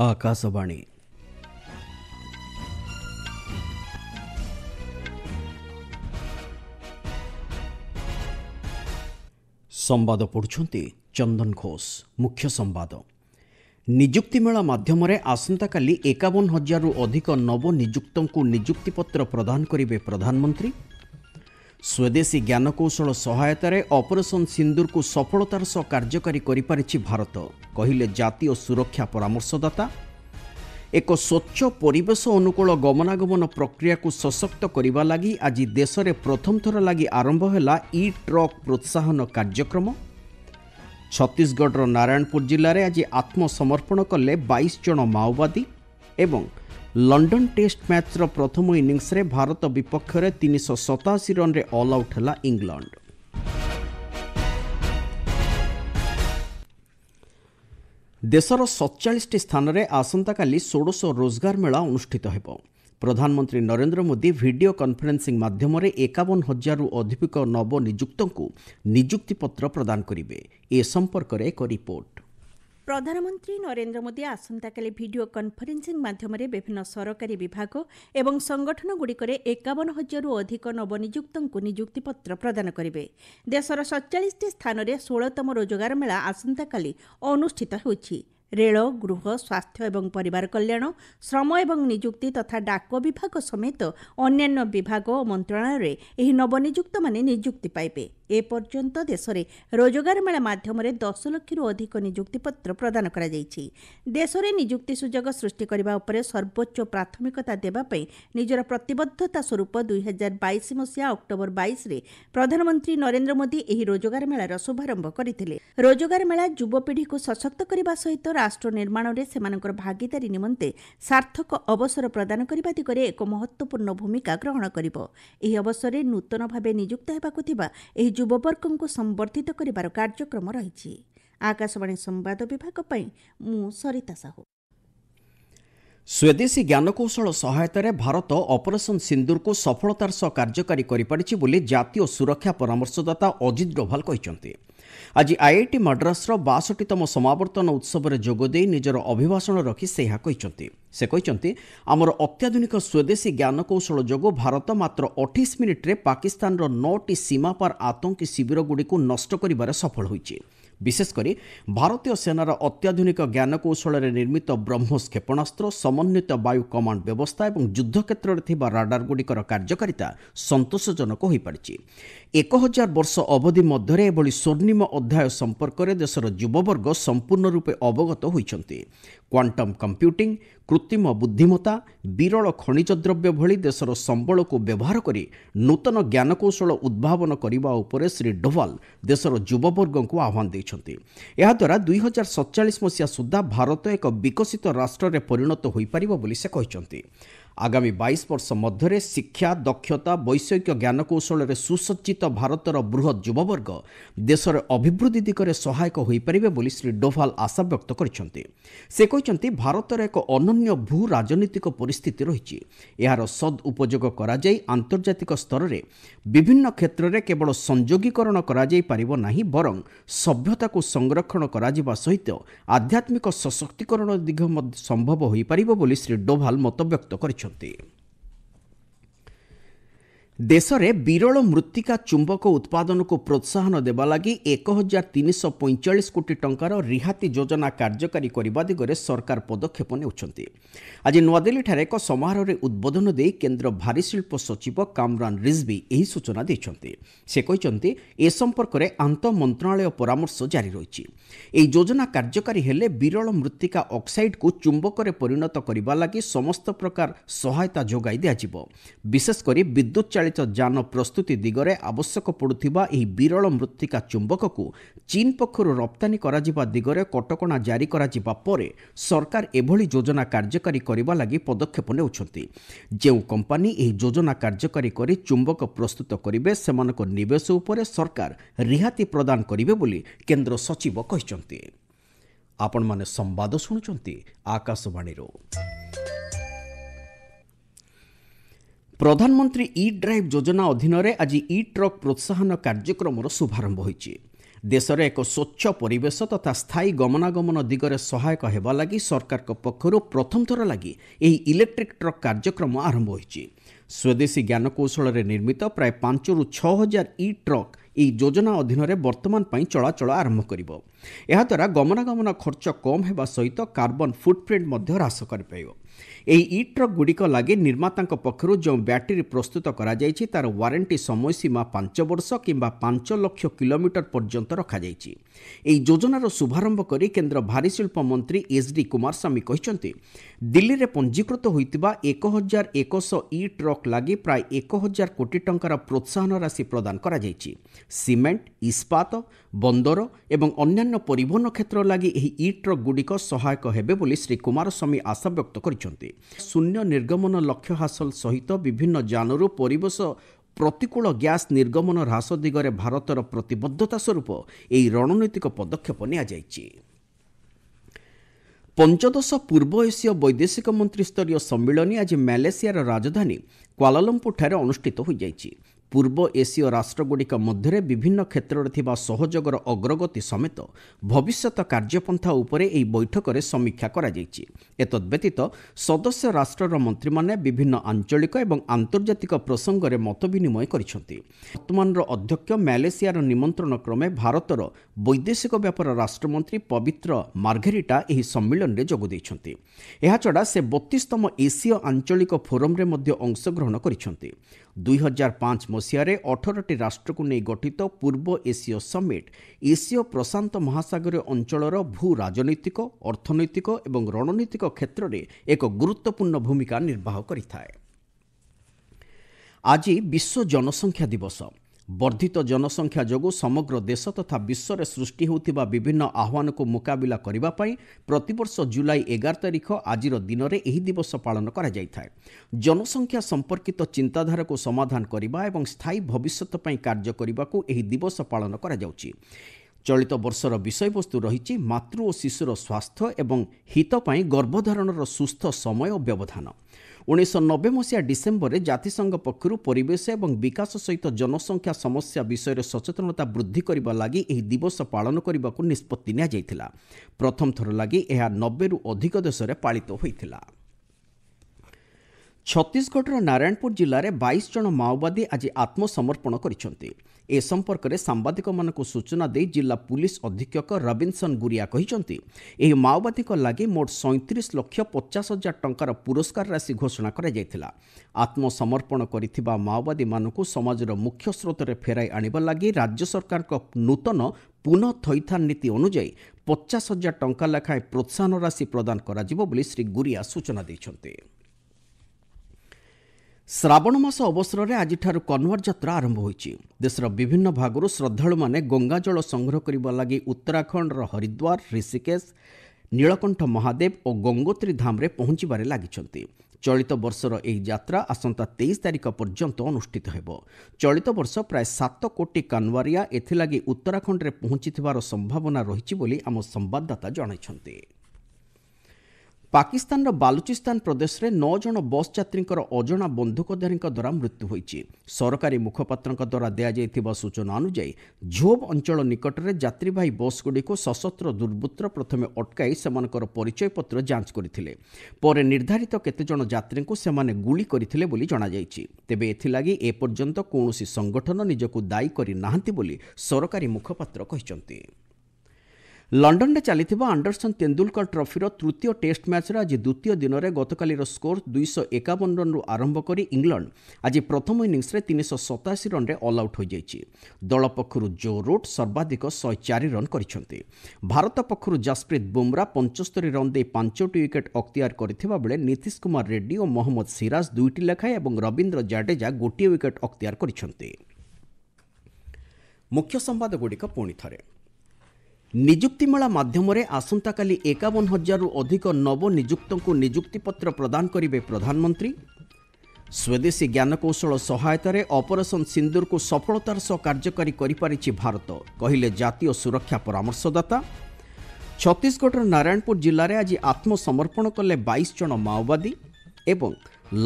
आकाशवाणी संवाद पढ़ुछंती चंदन घोष। मुख्य संवाद निजुक्ति मेला माध्यम आसंता काली 51,000 रु अधिक नवनिजुक्तों को निजुक्तिपत्र प्रदान करेंगे प्रधानमंत्री। स्वदेशी ज्ञानकौशल सहायतार ऑपरेशन सिंदूर को सफलतार सह कार्यकारी करिपारिछि भारत कहिले जातीय सुरक्षा परामर्शदाता। एक स्वच्छ परिवेश अनुकूल गमनागमन प्रक्रिया को सशक्त करने लगी आज देश में प्रथम थर लगी आरंभ है ई ट्रक प्रोत्साहन कार्यक्रम। छत्तीसगढ़ नारायणपुर जिले में आज आत्मसमर्पण कले 22 जन माओवादी। एवं लंडन टेस्ट मैच प्रथम इनिंग्स रे भारत विपक्ष में 387 रन रे ऑल आउट है इंग्लैंड। देशर 47 स्थान में आसंता काली 16 रोजगार मेला अनुष्ठित हेबो। प्रधानमंत्री नरेंद्र मोदी वीडियो कॉन्फ्रेंसिंग माध्यम 51,000 रु अधिक नवनिजुक्तों को निजुक्ति पत्र प्रदान करेंगे। ए संपर्क में एक रिपोर्ट। प्रधानमंत्री नरेंद्र मोदी आसंताकाली वीडियो कॉन्फ्रेंसिंग माध्यम विभिन्न सरकारी विभाग एवं संगठन गुड़िकर 51,000 रु अधिक नवनिजुक्तों को निजुक्ति पत्र प्रदान करेंगे। देशर 47 स्थान में 16तम रोजगार मेला आसंताकाली अनुष्ठित होछि। रेल, गृह, स्वास्थ्य एवं परिवार कल्याण, श्रम एवं निजुक्ति तथा डाक विभाग समेत अन्यान्य विभाग और मंत्रालय में नवनिजुक्त माने निजुक्ति पाइबे। ए पर्यंत देश में रोजगार मेला माध्यम 10 लाख रु अधिक निजुक्ति पत्र प्रदान करा जायछि। देश में निजुक्ति सुजोग सृष्टि करबा उपरे सर्वोच्च प्राथमिकता देबापई निजर प्रतिबद्धता स्वरूप 2022 मसीहा अक्टोबर 22 रे प्रधानमंत्री नरेंद्र मोदी एही रोजगार मेलार शुभारंभ करथिले। रोजगार मेला युवपीढ़ी को सशक्त करबा सहित राष्ट्र निर्माण में सेमानकर भागीदारी निमंते सार्थक अवसर प्रदान करबा दिगरे एक महत्वपूर्ण भूमिका ग्रहण करिबो। एही अवसर रे नूतन भावे नियुक्त हेबाकु थिबा एही युववर्ग को संवर्धित करिबार कार्यक्रम रहिछि। आकाशवाणी संवाद विभाग पई मु सरिता साहू। स्वदेशी ज्ञानकौशल सहायतार भारत ऑपरेशन सिंदूर को सफलतार सह कार्यकारी करिपारिछि बोली जातीय सुरक्षा परामर्शदाता अजित डोभाल कहिसंति। आज आईआईटी मद्रासर 62तम समावर्तन उत्सव में जोगदे निजर अभिभाषण रखी से कहते से कहते आमर अत्याधुनिक स्वदेशी ज्ञानकौशल जोगो भारत मात्र 28 मिनिट रे पाकिस्तान 9टी सीमा पार आतंकी शिविर गुड़ी को नष्ट करिबार सफल होइछि। विशेषकर भारतीय सेनार अत्याधुनिक ज्ञानकौशल निर्मित ब्रह्मोस क्षेपणास्त्र, समन्वित वायु कमांड व्यवस्था और युद्ध क्षेत्र में थिबा राडार गुड़िकर कार्यकारिता संतोषजनक हो पारिछि। 1000 वर्ष अवधि मध्य एभली स्वर्णिम अध्याय संपर्क में देशर युववर्ग संपूर्ण रूपे अवगत होइछन्ति। क्वांटम कंप्यूटिंग, कृत्रिम बुद्धिमत्ता, विरल खनिज द्रव्य भली देशर संबल को व्यवहार करी नूतन ज्ञानकौशल उद्भावन करने उपरे श्री डोभाल देशर युववर्ग को आह्वान देइछन्ति। एहा द्वारा 2047 मसीहा सुद्धा भारत एक विकसित राष्ट्र रे परिणत होई परिबो बोली से कहिसन्ति। आगामी 22 वर्ष मध्य शिक्षा, दक्षता, वैषयिक ज्ञानकौशल रे सुसज्जित भारतर बृहत युववर्ग देशर अभिवृद्धि दिगरे सहायक होई परिबे बोली श्री डोभाल आशा व्यक्त करिसन्ति। से कहिसन्ति भारतर एक अनन्य भू राजनीतिक परिस्थिति रहिछि। एहार सद उपयोग करा जाई आंतर्जातिक स्तर रे विभिन्न क्षेत्र रे केवल संयोगीकरण करा जाई परिबो नाही, बरं सभ्यता को संरक्षण करा जिबा सहित आध्यात्मिक सशक्तिकरण दिग संभव होई परिबो बोली श्री डोभाल मत व्यक्त करिसन्ति। देश में विरल मृत्तिका चुंबक उत्पादन को प्रोत्साहन देवा लगी 1,345 कोटी टंकार रिहाती योजना कार्यकारी करने दिगरे सरकार पदक्षेप नेउछन्ति। आज नुआदिल्ली ठारे एक समारोह में उद्बोधन दे केंद्र भारी शिल्प सचिव कामरान रिजवी यही सूचना देछन्ति। से कहिसन्ति ए संपर्क में आंत मंत्रालय परामर्श जारी रहिछि। एही योजना कार्यकारी हेले विरल मृत्तिका ऑक्साइड को चुंबक रे परिणत करबा लगी समस्त प्रकार सहायता जोगाई दियाजिबो। विशेषकर विद्युत जान प्रस्तुति दिगरे आवश्यक पड़ुथिबा एही विरल मृत्तिका चुंबक को चीन पक्षरु रप्तानी कराजिबा दिगरे कटकणा जारी कराजिबा परे सरकार एभली योजना कार्यकारी करिबा लागि पदक्षेप नेउछन्ति। जेउ कंपनी एही योजना कार्यकारी करी चुंबक प्रस्तुत करिवे सेमानक निवेश उपरे सरकार रिहाती प्रदान करिवे बोली केंद्र सचिव कहिसन्ति। आपण माने संवाद सुनुचन्ति आकाशवाणी रो। प्रधानमंत्री ई ड्राइव योजना अधीन आज ई ट्रक प्रोत्साहन कार्यक्रम शुभारंभ होइछि। देशରେ ଏକ ସ୍ୱଚ୍ଛ ପରିବେଶ ତଥା ସ୍ଥାୟୀ ଗମନାଗମନ ଦିଗରେ ସହାୟକ ହେବା ଲାଗି ସରକାରଙ୍କ ପକ୍ଷରୁ ପ୍ରଥମ ଥର ଲାଗି ଏହି ଇଲେକ୍ଟ୍ରିକ୍ ଟ୍ରକ୍ କାର୍ଯ୍ୟକ୍ରମ ଆରମ୍ଭ ହୋଇଛି। ସ୍ୱଦେଶୀ ଜ୍ଞାନକୌଶଳରେ ନିର୍ମିତ ପ୍ରାୟ 5,000ରୁ 6,000 ଇ ଟ୍ରକ୍ ଏହି ଯୋଜନା ଅଧୀନରେ ବର୍ତ୍ତମାନ ପାଇଁ ଚଳାଚଳ ଆରମ୍ଭ କରିବ। ଏହାଦ୍ୱାରା ଗମନାଗମନ ଖର୍ଚ୍ଚ କମ୍ ହେବା ସହିତ କାର୍ବନ ଫୁଟପ୍ରିଣ୍ଟ ମଧ୍ୟ ହ୍ରାସ କରିପାରିବ। ଏହି ଇ ଟ୍ରକ୍ ଗୁଡ଼ିକ ଲାଗି ନିର୍ମାତାଙ୍କ ପକ୍ଷରୁ ଯେଉଁ ବ୍ୟାଟେରୀ ପ୍ରସ୍ତୁତ କରାଯାଇଛି ତାର ୱାରେଣ୍ଟି ସମୟସୀମା 5 ବର୍ଷ କିମ୍ବା 5 ଲକ୍ଷ କିଲୋମିଟର ପର୍ଯ୍ୟନ୍ତ ରଖାଯାଇଛି। ଏହି ଯୋଜନାର ଶୁଭାରମ୍ଭ କରି କେନ୍ଦ୍ର ଭାରୀଶିଳ୍ପ ମନ୍ତ୍ରୀ ଏଚ୍ଡି କୁମାରସ୍ୱାମୀ କହିଛନ୍ତି, ଦିଲ୍ଲୀରେ ପଞ୍ଜୀକୃତ ହୋଇଥିବା 1,100 ଇ ଟ୍ରକ୍ ଲାଗି ପ୍ରାୟ 1,000 କୋଟି ଟଙ୍କାର ପ୍ରୋତ୍ସାହନ ରାଶି ପ୍ରଦାନ କରାଯାଇଛି। ସିମେଣ୍ଟ, ଇସ୍ପାତ, ବନ୍ଦର ଏବଂ ଅନ୍ୟାନ୍ୟ ପରିବହନ କ୍ଷେତ୍ର ଲାଗି ଏହି ଇ ଟ୍ରକ୍ ଗୁଡ଼ିକ ସହାୟକ ହେବେ ବୋଲି ଶ୍ରୀ କୁମାରସ୍ୱାମୀ ଆଶାବ୍ୟକ୍ତ କରିଛନ୍ତି। ଶୂନ୍ୟ ନିର୍ଗମନ ଲକ୍ଷ୍ୟ ହାସଲ ସହିତ ବିଭିନ୍ନ ଯାନରୁ ପରିବେଶ ପ୍ରତିକୂଳ ଗ୍ୟାସ୍ ନିର୍ଗମନ ହ୍ରାସ ଦିଗରେ ଭାରତର ପ୍ରତିବଦ୍ଧତା ସ୍ୱରୂପ ଏହି ରଣନୈତିକ ପଦକ୍ଷେପ ନିଆଯାଇଛି। 15ଶ ପୂର୍ବ ଏସୀୟ ବୈଦେଶିକ ମନ୍ତ୍ରୀ ସ୍ତରୀୟ ସମ୍ମିଳନୀ ଆଜି ମାଲେସିଆର ରାଜଧାନୀ କ୍ୱାଲାଲମ୍ପୁରଠାରେ ଅନୁଷ୍ଠିତ ହୋଇଯାଇଛି। ପୂର୍ବ ଏସୀୟ ରାଷ୍ଟ୍ରଗୁଡ଼ିକ ମଧ୍ୟରେ ବିଭିନ୍ନ କ୍ଷେତ୍ରରେ ଥିବା ସହଯୋଗର ଅଗ୍ରଗତି ସମେତ ଭବିଷ୍ୟତ କାର୍ଯ୍ୟପନ୍ଥା ଉପରେ ଏହି ବୈଠକରେ ସମୀକ୍ଷା କରାଯାଇଛି। ଏତଦ୍ବ୍ୟତୀତ ସଦସ୍ୟ ରାଷ୍ଟ୍ରର ମନ୍ତ୍ରୀମାନେ ବିଭିନ୍ନ ଆଞ୍ଚଳିକ ଏବଂ ଆନ୍ତର୍ଜାତିକ ପ୍ରସଙ୍ଗରେ ମତ ବିନିମୟ କରିଛନ୍ତି। ବର୍ତ୍ତମାନର ଅଧ୍ୟକ୍ଷ ମାଲେସିଆର ନିମନ୍ତ୍ରଣ କ୍ରମେ ଭାରତର ବୈଦେଶିକ ବ୍ୟାପାର ରାଷ୍ଟ୍ରମନ୍ତ୍ରୀ ପବିତ୍ର ମାର୍ଘେରିଟା ଏହି ସମ୍ମିଳନୀରେ ଯୋଗ ଦେଇଛନ୍ତି। ଏହାଛଡ଼ା ସେ 32ତମ ଏସୀୟ ଆଞ୍ଚଳିକ ଫୋରମରେ ମଧ୍ୟ ଅଂଶଗ୍ରହଣ କରିଛନ୍ତି। 2005 ମସିହାରେ 18ଟି ରାଷ୍ଟ୍ରକୁ ନେଇ ଗଠିତ ପୂର୍ବ ଏସୀୟ ସମିଟ୍ ଏସୀୟ ପ୍ରଶାନ୍ତ ମହାସାଗରୀୟ ଅଞ୍ଚଳର ଭୂ ରାଜନୈତିକ, ଅର୍ଥନୈତିକ ଏବଂ ରଣନୈତିକ କ୍ଷେତ୍ରରେ ଏକ ଗୁରୁତ୍ୱପୂର୍ଣ୍ଣ ଭୂମିକା ନିର୍ବାହ କରିଥାଏ। ଆଜି ବିଶ୍ୱ ଜନସଂଖ୍ୟା ଦିବସ। ବର୍ଦ୍ଧିତ ଜନସଂଖ୍ୟା ଯୋଗୁଁ ସମଗ୍ର ଦେଶ ତଥା ବିଶ୍ୱରେ ସୃଷ୍ଟି ହେଉଥିବା ବିଭିନ୍ନ ଆହ୍ୱାନକୁ ମୁକାବିଲା କରିବା ପାଇଁ ପ୍ରତିବର୍ଷ ଜୁଲାଇ 11 ତାରିଖ ଆଜିର ଦିନରେ ଏହି ଦିବସ ପାଳନ କରାଯାଇଥାଏ। ଜନସଂଖ୍ୟା ସମ୍ପର୍କିତ ଚିନ୍ତାଧାରାକୁ ସମାଧାନ କରିବା ଏବଂ ସ୍ଥାୟୀ ଭବିଷ୍ୟତ ପାଇଁ କାର୍ଯ୍ୟ କରିବାକୁ ଏହି ଦିବସ ପାଳନ କରାଯାଉଛି। ଚଳିତ ବର୍ଷର ବିଷୟବସ୍ତୁ ରହିଛି ମାତୃ ଓ ଶିଶୁର ସ୍ୱାସ୍ଥ୍ୟ ଏବଂ ହିତ ପାଇଁ ଗର୍ଭଧାରଣର ସୁସ୍ଥ ସମୟ ଓ ବ୍ୟବଧାନ। 1990 ମସିହା ଡିସେମ୍ବରରେ ଜାତିସଂଘ ପକ୍ଷରୁ ପରିବେଶ ଏବଂ ବିକାଶ ସହିତ ଜନସଂଖ୍ୟା ସମସ୍ୟା ବିଷୟରେ ସଚେତନତା ବୃଦ୍ଧି କରିବା ଲାଗି ଏହି ଦିବସ ପାଳନ କରିବାକୁ ନିଷ୍ପତ୍ତି ନିଆଯାଇଥିଲା। ପ୍ରଥମ ଥର ଲାଗି ଏହା 90ରୁ ଅଧିକ ଦେଶରେ ପାଳିତ ହୋଇଥିଲା। ଛତିଶଗଡ଼ର ନାରାୟଣପୁର ଜିଲ୍ଲାରେ 22 ଜଣ ମାଓବାଦୀ ଆଜି ଆତ୍ମସମର୍ପଣ କରିଛନ୍ତି। ଏ ସମ୍ପର୍କରେ ସାମ୍ବାଦିକମାନଙ୍କୁ ସୂଚନା ଦେଇ ଜିଲ୍ଲା ପୁଲିସ ଅଧୀକ୍ଷକ ରବିନ୍ସନ୍ ଗୁରିଆ କହିଛନ୍ତି, ଏହି ମାଓବାଦୀଙ୍କ ଲାଗି ମୋଟ 37,50,000 ଟଙ୍କାର ପୁରସ୍କାର ରାଶି ଘୋଷଣା କରାଯାଇଥିଲା। ଆତ୍ମସମର୍ପଣ କରିଥିବା ମାଓବାଦୀମାନଙ୍କୁ ସମାଜର ମୁଖ୍ୟ ସ୍ରୋତରେ ଫେରାଇ ଆଣିବା ଲାଗି ରାଜ୍ୟ ସରକାରଙ୍କ ନୂତନ ପୁନଃ ଥଇଥାନ ନୀତି ଅନୁଯାୟୀ 50,000 ଟଙ୍କା ଲେଖାଏଁ ପ୍ରୋତ୍ସାହନ ରାଶି ପ୍ରଦାନ କରାଯିବ ବୋଲି ଶ୍ରୀ ଗୁରିଆ ସୂଚନା ଦେଇଛନ୍ତି। ଶ୍ରାବଣ ମାସ ଅବସରରେ ଆଜିଠାରୁ କନ୍ୱାର ଯାତ୍ରା ଆରମ୍ଭ ହୋଇଛି। ଦେଶର ବିଭିନ୍ନ ଭାଗରୁ ଶ୍ରଦ୍ଧାଳୁମାନେ ଗଙ୍ଗାଜଳ ସଂଗ୍ରହ କରିବା ଲାଗି ଉତ୍ତରାଖଣ୍ଡର ହରିଦ୍ୱାର, ଋଷିକେଶ, ନୀଳକଣ୍ଠ ମହାଦେବ ଓ ଗଙ୍ଗୋତ୍ରୀ ଧାମରେ ପହଞ୍ଚିବାରେ ଲାଗିଛନ୍ତି। ଚଳିତ ବର୍ଷର ଏହି ଯାତ୍ରା ଆସନ୍ତା 23 ତାରିଖ ପର୍ଯ୍ୟନ୍ତ ଅନୁଷ୍ଠିତ ହେବ। ଚଳିତ ବର୍ଷ ପ୍ରାୟ 7 କୋଟି କାନୱାରିଆ ଏଥିଲାଗି ଉତ୍ତରାଖଣ୍ଡରେ ପହଞ୍ଚିଥିବାର ସମ୍ଭାବନା ରହିଛି ବୋଲି ଆମ ସମ୍ବାଦଦାତା ଜଣାଇଛନ୍ତି। ପାକିସ୍ତାନର ବାଲୁଚିସ୍ତାନ ପ୍ରଦେଶରେ 9 ଜଣ ବସ୍ ଯାତ୍ରୀଙ୍କର ଅଜଣା ବନ୍ଧୁକଧାରୀଙ୍କ ଦ୍ୱାରା ମୃତ୍ୟୁ ହୋଇଛି। ସରକାରୀ ମୁଖପାତ୍ରଙ୍କ ଦ୍ୱାରା ଦିଆଯାଇଥିବା ସୂଚନା ଅନୁଯାୟୀ ଝୋବ୍ ଅଞ୍ଚଳ ନିକଟରେ ଯାତ୍ରୀବାହୀ ବସ୍ଗୁଡ଼ିକୁ ସଶସ୍ତ୍ର ଦୁର୍ବୃତ୍ତ ପ୍ରଥମେ ଅଟକାଇ ସେମାନଙ୍କର ପରିଚୟପତ୍ର ଯାଞ୍ଚ କରିଥିଲେ। ପରେ ନିର୍ଦ୍ଧାରିତ କେତେଜଣ ଯାତ୍ରୀଙ୍କୁ ସେମାନେ ଗୁଳି କରିଥିଲେ ବୋଲି ଜଣାଯାଇଛି। ତେବେ ଏଥିଲାଗି ଏପର୍ଯ୍ୟନ୍ତ କୌଣସି ସଂଗଠନ ନିଜକୁ ଦାୟୀ କରିନାହାନ୍ତି ବୋଲି ସରକାରୀ ମୁଖପାତ୍ର କହିଛନ୍ତି। ଲଣ୍ଡନରେ ଚାଲିଥିବା ଆଣ୍ଡରସନ୍ ତେନ୍ଦୁଲକର ଟ୍ରଫିର ତୃତୀୟ ଟେଷ୍ଟ ମ୍ୟାଚ୍ର ଆଜି ଦ୍ୱିତୀୟ ଦିନରେ ଗତକାଲିର ସ୍କୋର 251 ରନ୍ରୁ ଆରମ୍ଭ କରି ଇଂଲଣ୍ଡ ଆଜି ପ୍ରଥମ ଇନିଂସରେ 387 ରନ୍ରେ ଅଲ୍ ଆଉଟ୍ ହୋଇଯାଇଛି। ଦଳ ପକ୍ଷରୁ ଜୋ ରୁଟ୍ ସର୍ବାଧିକ 104 ରନ୍ କରିଛନ୍ତି। ଭାରତ ପକ୍ଷରୁ ଜସପ୍ରୀତ ବୁମରା 75 ରନ୍ ଦେଇ 5ଟି ୱିକେଟ୍ ଅକ୍ତିଆର କରିଥିବା ବେଳେ ନୀତିଶ କୁମାର ରେଡ୍ଡି ଓ ମହମ୍ମଦ ସିରାଜ 2ଟି ଲେଖାଏଁ ଏବଂ ରବୀନ୍ଦ୍ର ଜାଡେଜା ଗୋଟିଏ ୱିକେଟ୍ ଅକ୍ତିଆର କରିଛନ୍ତି। ମୁଖ୍ୟ ସମ୍ବାଦଗୁଡ଼ିକ ପୁଣି ଥରେ। ନିଯୁକ୍ତିମେଳା ମାଧ୍ୟମରେ ଆସନ୍ତାକାଲି 51,000ରୁ ଅଧିକ ନବନିଯୁକ୍ତଙ୍କୁ ନିଯୁକ୍ତିପତ୍ର ପ୍ରଦାନ କରିବେ ପ୍ରଧାନମନ୍ତ୍ରୀ। ସ୍ୱଦେଶୀ ଜ୍ଞାନକୌଶଳ ସହାୟତାରେ ଅପରେସନ୍ ସିନ୍ଦୁରକୁ ସଫଳତାର ସହ କାର୍ଯ୍ୟକାରୀ କରିପାରିଛି ଭାରତ, କହିଲେ ଜାତୀୟ ସୁରକ୍ଷା ପରାମର୍ଶଦାତା। ଛତିଶଗଡ଼ର ନାରାୟଣପୁର ଜିଲ୍ଲାରେ ଆଜି ଆତ୍ମସମର୍ପଣ କଲେ 22 ଜଣ ମାଓବାଦୀ ଏବଂ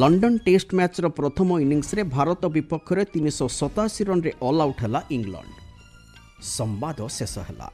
ଲଣ୍ଡନ ଟେଷ୍ଟ ମ୍ୟାଚ୍ର ପ୍ରଥମ ଇନିଂସରେ ଭାରତ ବିପକ୍ଷରେ 387 ରନ୍ରେ ଅଲ୍ ଆଉଟ୍ ହେଲା ଇଂଲଣ୍ଡ। ସମ୍ବାଦ ଶେଷ ହେଲା।